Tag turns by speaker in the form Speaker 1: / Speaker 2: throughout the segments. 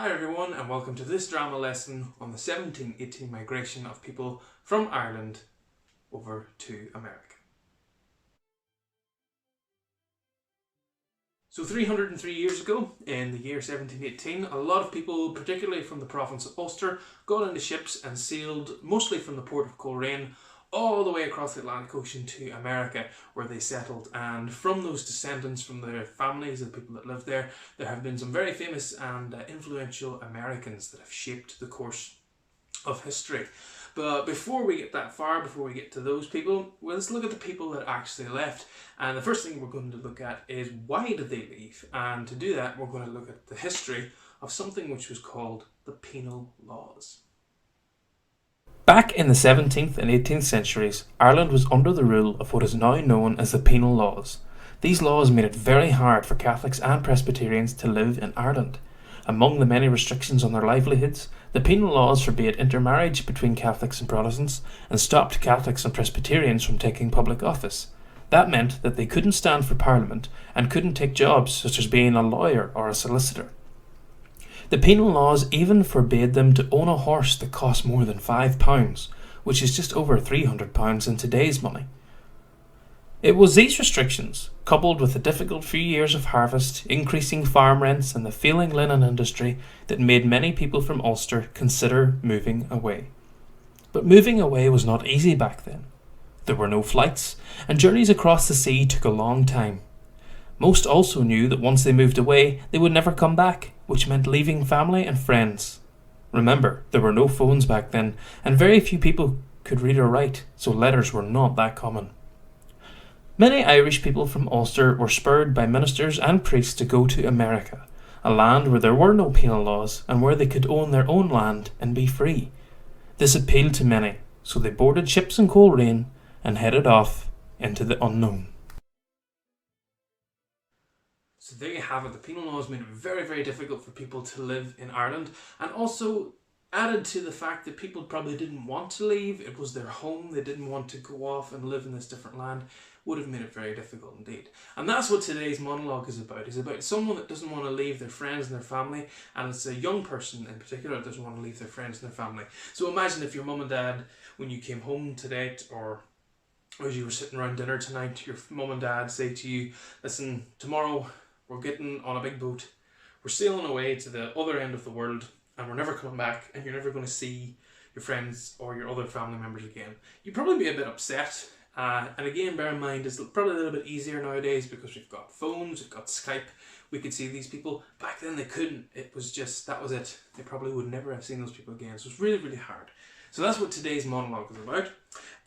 Speaker 1: Hi everyone, and welcome to this drama lesson on the 1718 migration of people from Ireland over to America. So 303 years ago, in the year 1718, a lot of people, particularly from the province of Ulster, got into ships and sailed mostly from the port of Coleraine all the way across the Atlantic Ocean to America, where they settled. And from those descendants, from their families, the people that lived there, there have been some very famous and influential Americans that have shaped the course of history. But before we get that far, before we get to those people, well, let's look at the people that actually left. And the first thing we're going to look at is, why did they leave? And to do that, we're going to look at the history of something which was called the penal laws. Back in the 17th and 18th centuries, Ireland was under the rule of what is now known as the penal laws. These laws made it very hard for Catholics and Presbyterians to live in Ireland. Among the many restrictions on their livelihoods, the penal laws forbade intermarriage between Catholics and Protestants and stopped Catholics and Presbyterians from taking public office. That meant that they couldn't stand for Parliament and couldn't take jobs such as being a lawyer or a solicitor. The penal laws even forbade them to own a horse that cost more than £5, which is just over £300 in today's money. It was these restrictions, coupled with the difficult few years of harvest, increasing farm rents and the failing linen industry, that made many people from Ulster consider moving away. But moving away was not easy back then. There were no flights, and journeys across the sea took a long time. Most also knew that once they moved away, they would never come back, which meant leaving family and friends. Remember, there were no phones back then, and very few people could read or write, so letters were not that common. Many Irish people from Ulster were spurred by ministers and priests to go to America, a land where there were no penal laws and where they could own their own land and be free. This appealed to many, so they boarded ships in Coleraine and headed off into the unknown. So there you have it. The penal laws made it very, very difficult for people to live in Ireland, and also added to the fact that people probably didn't want to leave. It was their home. They didn't want to go off and live in this different land. Would have made it very difficult indeed. And that's what today's monologue is about. It's about someone that doesn't want to leave their friends and their family, and it's a young person in particular that doesn't want to leave their friends and their family. So imagine if your mum and dad, when you came home today, or as you were sitting around dinner tonight, your mum and dad say to you, listen, tomorrow we're getting on a big boat, we're sailing away to the other end of the world, and we're never coming back, and you're never going to see your friends or your other family members again. You'd probably be a bit upset. And again, bear in mind, it's probably a little bit easier nowadays because we've got phones, we've got Skype, we could see these people. Back then they couldn't. It was just, that was it. They probably would never have seen those people again. So it's really, really hard. So that's what today's monologue is about.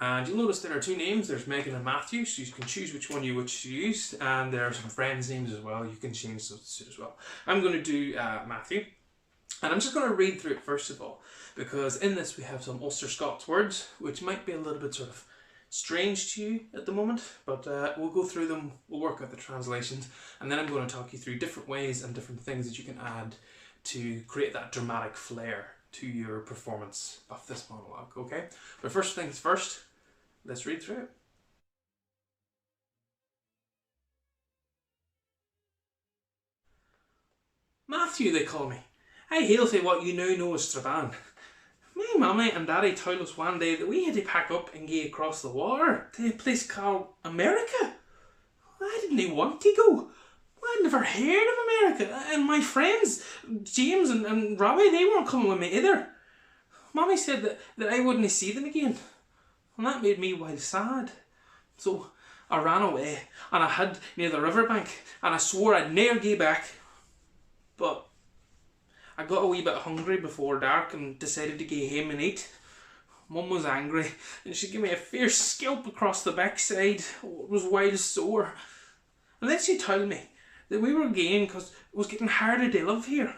Speaker 1: And you'll notice there are two names. There's Megan and Matthew, so you can choose which one you wish to use. And there are some friends' names as well. You can change those as well. I'm going to do Matthew. And I'm just going to read through it first of all, because in this we have some Ulster-Scots words, which might be a little bit sort of strange to you at the moment, but we'll go through them, we'll work out the translations, and then I'm going to talk you through different ways and different things that you can add to create that dramatic flair to your performance of this monologue, okay? But first things first, let's read through it. Matthew, they call me. I hail to what you now know as Strabane. My mummy and daddy told us one day that we had to pack up and go across the water to a place called America. I didn't want to go. I'd never heard of America, and my friends, James and Robbie, they weren't coming with me either. Mummy said that I wouldn't see them again, and that made me wild sad. So I ran away, and I hid near the riverbank, and I swore I'd never go back. But I got a wee bit hungry before dark and decided to go home and eat. Mum was angry and she gave me a fierce scalp across the backside. Oh, it was wild sore. And then she told me that we were going because it was getting harder to live here.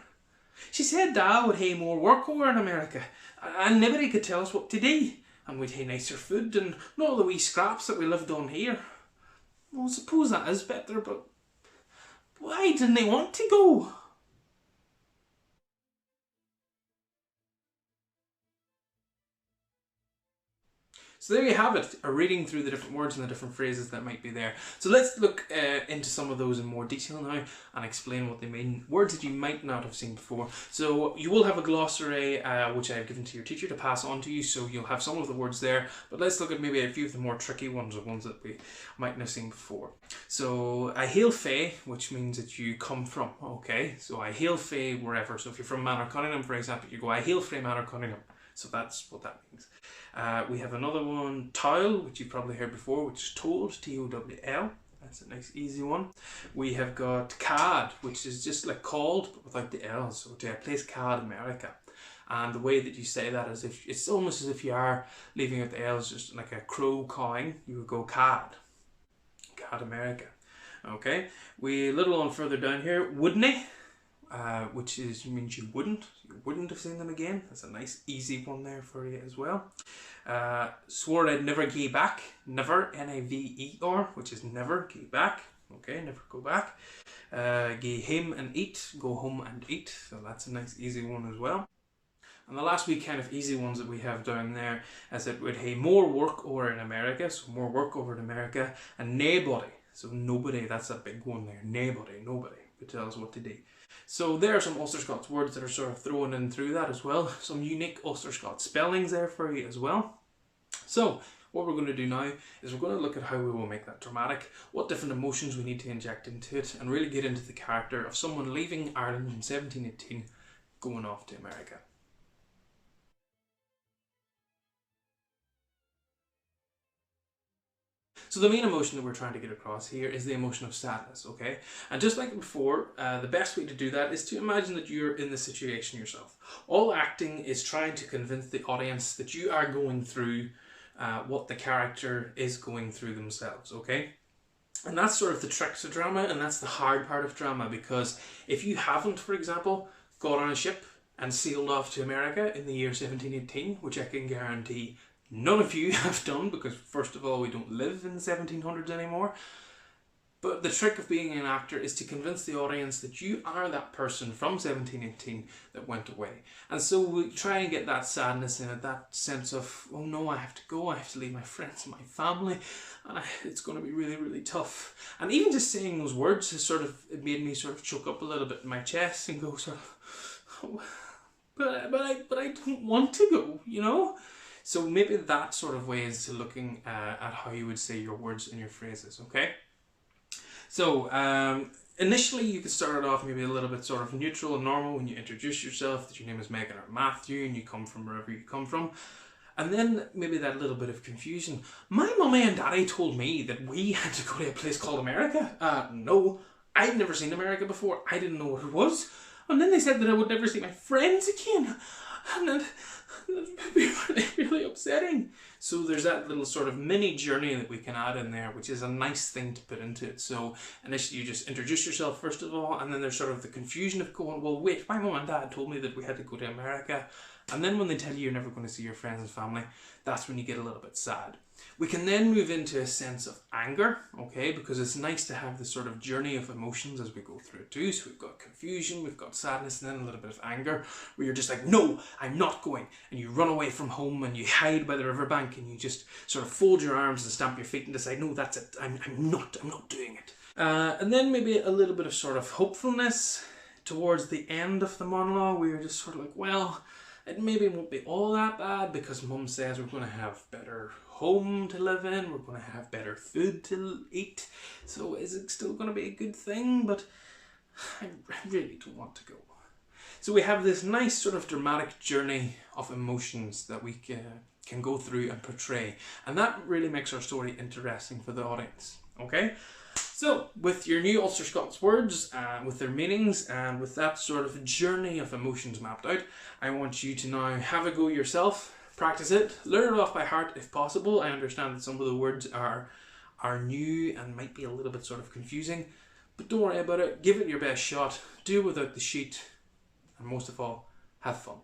Speaker 1: She said Dad would have more work over in America and nobody could tell us what to do. And we'd have nicer food and not all the wee scraps that we lived on here. Well, I suppose that is better, but why didn't they want to go? So there you have it, a reading through the different words and the different phrases that might be there. So let's look into some of those in more detail now and explain what they mean. Words that you might not have seen before. So you will have a glossary which I have given to your teacher to pass on to you, so you'll have some of the words there. But let's look at maybe a few of the more tricky ones, or ones that we mightn't have seen before. So I hail fae, which means that you come from. Okay, so I hail fae wherever. So if you're from Manor Cunningham, for example, you go I hail frae Manor Cunningham. So that's what that means. We have another one, towl, which you've probably heard before, which is told, T-O-W-L. That's a nice easy one. We have got cad, which is just like called, but without the L. So to a place cad America. And the way that you say that is, if it's almost as if you are leaving out the L's, just like a crow cawing, you would go cad. Cad America. Okay. We, a little on further down here, wouldn't which means you wouldn't have seen them again. That's a nice easy one there for you as well. Swore I'd never gae back, never, N-A-V-E-R, which is never, gae back. Okay, never go back. Gae hame and eat, go home and eat. So that's a nice easy one as well. And the last wee kind of easy ones that we have down there is that we'd hae more work over in America, so more work over in America, and naebody. So nobody, that's a big one there. Nobody would tell us what to do. So there are some Ulster Scots words that are sort of thrown in through that as well. Some unique Ulster Scots spellings there for you as well. So what we're going to do now is we're going to look at how we will make that dramatic, what different emotions we need to inject into it, and really get into the character of someone leaving Ireland in 1718 going off to America. So the main emotion that we're trying to get across here is the emotion of sadness, okay? And just like before, the best way to do that is to imagine that you're in the situation yourself. All acting is trying to convince the audience that you are going through what the character is going through themselves, okay? And that's sort of the trick to drama, and that's the hard part of drama, because if you haven't, for example, got on a ship and sailed off to America in the year 1718, which I can guarantee none of you have done, because first of all, we don't live in the 1700s anymore. But the trick of being an actor is to convince the audience that you are that person from 1718 that went away. And so we try and get that sadness in it, that sense of, oh no, I have to go, I have to leave my friends and my family, and it's going to be really, really tough. And even just saying those words has sort of, it made me sort of choke up a little bit in my chest and go sort of, oh, but I don't want to go, you know? So maybe that sort of way is to looking at how you would say your words and your phrases, okay? So initially you could start it off maybe a little bit sort of neutral and normal when you introduce yourself, that your name is Megan or Matthew and you come from wherever you come from. And then maybe that little bit of confusion. My mummy and daddy told me that we had to go to a place called America. No, I'd never seen America before. I didn't know what it was. And then they said that I would never see my friends again. And then that'd be really, really upsetting. So there's that little sort of mini journey that we can add in there, which is a nice thing to put into it. So initially you just introduce yourself first of all, and then there's sort of the confusion of going, well wait, my mum and dad told me that we had to go to America. And then when they tell you you're never going to see your friends and family, that's when you get a little bit sad. We can then move into a sense of anger, okay, because it's nice to have this sort of journey of emotions as we go through it too. So we've got confusion, we've got sadness, and then a little bit of anger, where you're just like, no, I'm not going. And you run away from home and you hide by the riverbank and you just sort of fold your arms and stamp your feet and decide, no, that's it, I'm not doing it. And then maybe a little bit of sort of hopefulness towards the end of the monologue, where you're just sort of like, well, it maybe won't be all that bad because Mum says we're going to have better home to live in, we're going to have better food to eat, so is it still going to be a good thing? But I really don't want to go. So we have this nice sort of dramatic journey of emotions that we can go through and portray, and that really makes our story interesting for the audience, okay? So, with your new Ulster Scots words, with their meanings, and with that sort of journey of emotions mapped out, I want you to now have a go yourself, practice it, learn it off by heart if possible. I understand that some of the words are new and might be a little bit sort of confusing, but don't worry about it, give it your best shot, do it without the sheet, and most of all, have fun.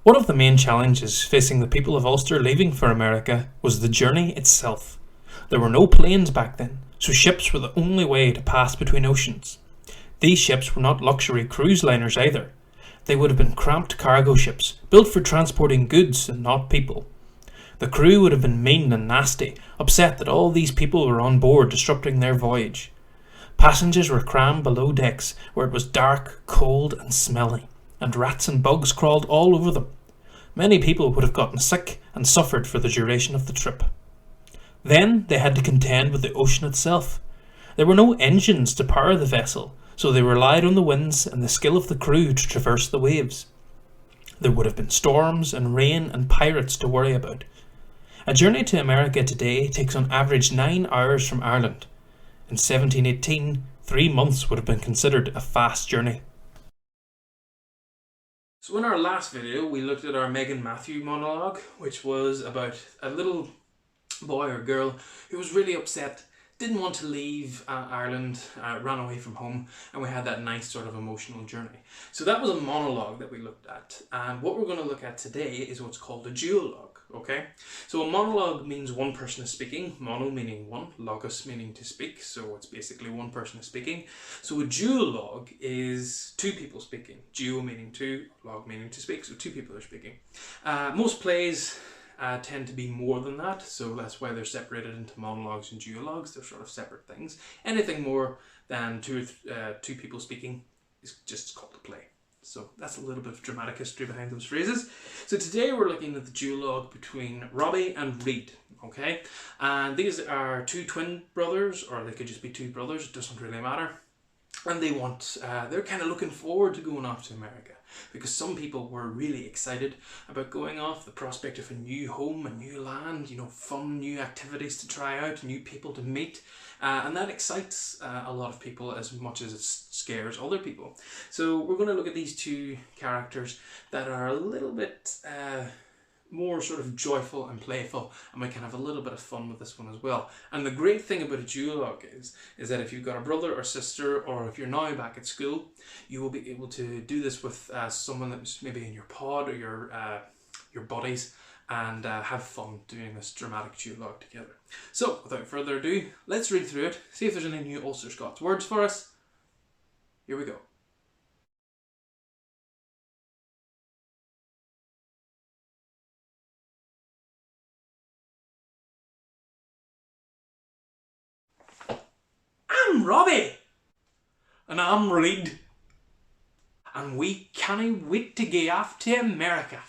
Speaker 1: One of the main challenges facing the people of Ulster leaving for America was the journey itself.
Speaker 2: There were no planes back then, so ships were the only way to pass between oceans. These ships were not luxury cruise liners either. They would have been cramped cargo ships, built for transporting goods and not people. The crew would have been mean and nasty, upset that all these people were on board disrupting their voyage. Passengers were crammed below decks, where it was dark, cold and smelly, and rats and bugs crawled all over them. Many people would have gotten sick and suffered for the duration of the trip. Then they had to contend with the ocean itself. There were no engines to power the vessel, so they relied on the winds and the skill of the crew to traverse the waves. There would have been storms and rain and pirates to worry about. A journey to America today takes on average 9 hours from Ireland. In 1718, 3 months would have been considered a fast journey.
Speaker 1: So in our last video, we looked at our Megan Matthew monologue, which was about a little boy or girl who was really upset, didn't want to leave Ireland, ran away from home, and we had that nice sort of emotional journey. So that was a monologue that we looked at, and what we're going to look at today is what's called a duologue, okay? So a monologue means one person is speaking, mono meaning one, logos meaning to speak, so it's basically one person is speaking. So a duologue is two people speaking, duo meaning two, log meaning to speak, so two people are speaking. Most plays tend to be more than that, so that's why they're separated into monologues and duologues. They're sort of separate things. Anything more than two people speaking is just called a play. So that's a little bit of dramatic history behind those phrases. So today we're looking at the duologue between Robbie and Reid, okay? And these are two twin brothers, or they could just be two brothers, it doesn't really matter. And they they're kind of looking forward to going off to America, because some people were really excited about going off, the prospect of a new home, a new land, you know, fun new activities to try out, new people to meet, and that excites a lot of people as much as it scares other people. So we're going to look at these two characters that are a little bit more sort of joyful and playful, and we can have a little bit of fun with this one as well. And the great thing about a duologue is that if you've got a brother or sister, or if you're now back at school, you will be able to do this with someone that's maybe in your pod or your buddies, and have fun doing this dramatic duologue together. So without further ado, let's read through it, see if there's any new Ulster-Scots words for us. Here we go. I'm Robbie. And I'm Reid. And we cannae wait to gae off to America.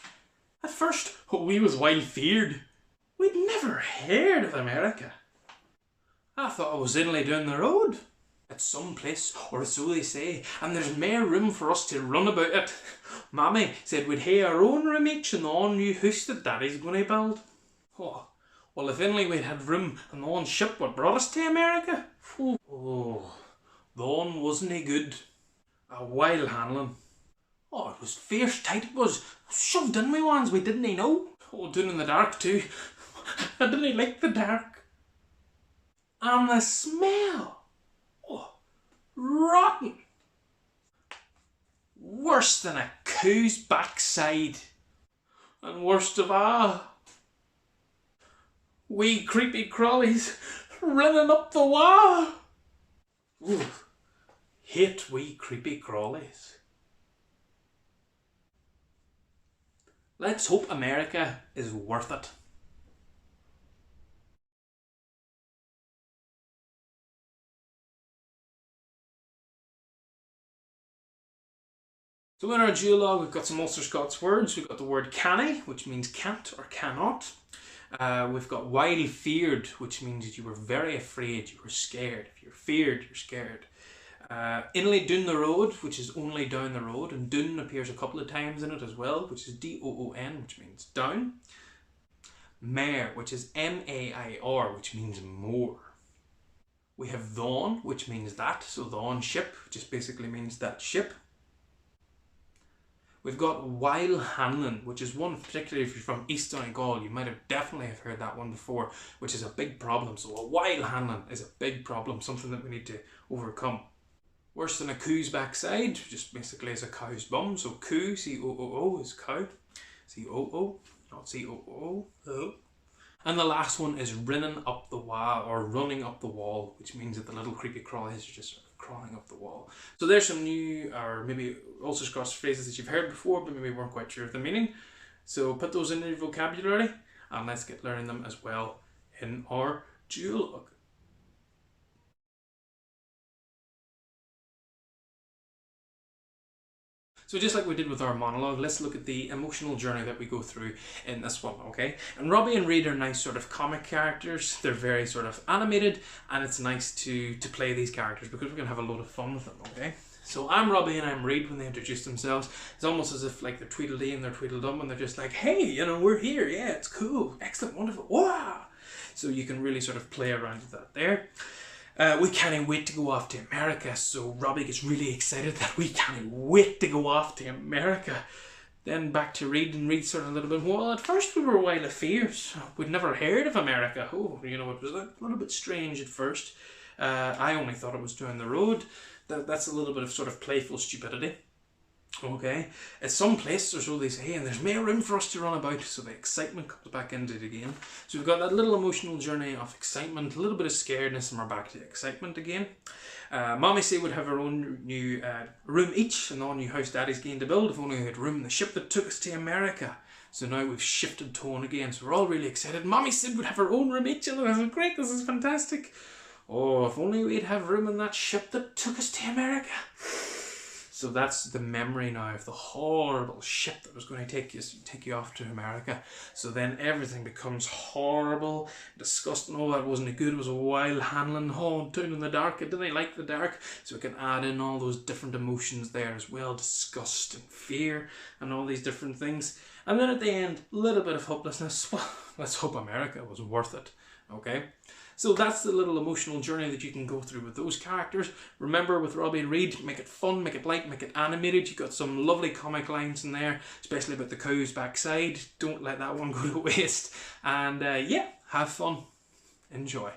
Speaker 1: At first, we was wild feared. We'd never heard of America. I thought I was only down the road. At some place, or so they say, and there's mair room for us to run about it. Mammy said we'd hae our own room each in the own new house that Daddy's going to build. Oh, well, if only we'd had room on the own ship what brought us to America. Oh, the one wasn't good. A while handling. Oh, it was fierce tight it was. Shoved in me ones we didn't know. Oh, down in the dark too. I didn't like the dark. And the smell. Oh, rotten. Worse than a cow's backside. And worst of all, wee creepy crawlies running up the wall. Ooh, hate wee creepy crawlies. Let's hope America is worth it. So in our duologue we've got some Ulster-Scots words. We've got the word cannae, which means can't or cannot. We've got wild feared, which means you were very afraid, you were scared. If you're feared, you're scared. Inly down the road, which is only down the road, and doon appears a couple of times in it as well, which is D-O-O-N, which means down. Mair, which is M-A-I-R, which means more. We have thon, which means that, so thon ship, which just basically means that ship. We've got while handling, which is one, particularly if you're from East Donegal, you might have definitely have heard that one before, which is a big problem. So a while handling is a big problem, something that we need to overcome. Worse than a coo's backside, just basically is a cow's bum. So coo, C-O-O-O, is cow. C-O-O, not C-O-O-O. And the last one is running up the wall, or running up the wall, which means that the little creepy crawlies are just sort of crawling up the wall. So there's some new, or maybe Ulster-Scots phrases that you've heard before, but maybe weren't quite sure of the meaning. So put those in your vocabulary, and let's get learning them as well in our duologue. So just like we did with our monologue, let's look at the emotional journey that we go through in this one, okay? And Robbie and Reed are nice sort of comic characters. They're very sort of animated, and it's nice to play these characters because we're going to have a load of fun with them, okay? So I'm Robbie and I'm Reed when they introduce themselves. It's almost as if like they're Tweedledee and they're Tweedledum and they're just like, hey, you know, we're here, yeah, it's cool, excellent, wonderful, wow! So you can really sort of play around with that there. We can't wait to go off to America, so Robbie gets really excited that we can't wait to go off to America. Then back to Reed, and Reed sort of a little bit, well, at first we were a while of fears. We'd never heard of America. Oh, you know, it was a little bit strange at first. I only thought it was down the road. That's a little bit of sort of playful stupidity. Okay, at some place or so they say, hey, and there's more room for us to run about, so the excitement comes back into it again. So we've got that little emotional journey of excitement, a little bit of scaredness, and we're back to excitement again. Mommy said we'd have our own new room each, and all new house Daddy's going to build. If only we had room in the ship that took us to America. So now we've shifted tone again, so we're all really excited. Mommy said we'd have our own room each, and this is great, this is fantastic. Oh, if only we'd have room in that ship that took us to America. So that's the memory now of the horrible ship that was going to take you off to America. So then everything becomes horrible, disgusting. Oh, that wasn't good. It was a wild handling. Oh, down in the dark. I didn't like the dark. So we can add in all those different emotions there as well. Disgust and fear and all these different things. And then at the end, a little bit of hopelessness. Well, let's hope America was worth it. Okay? So that's the little emotional journey that you can go through with those characters. Remember, with Robbie and Reed, make it fun, make it light, make it animated. You've got some lovely comic lines in there, especially about the cow's backside. Don't let that one go to waste. And yeah, have fun. Enjoy.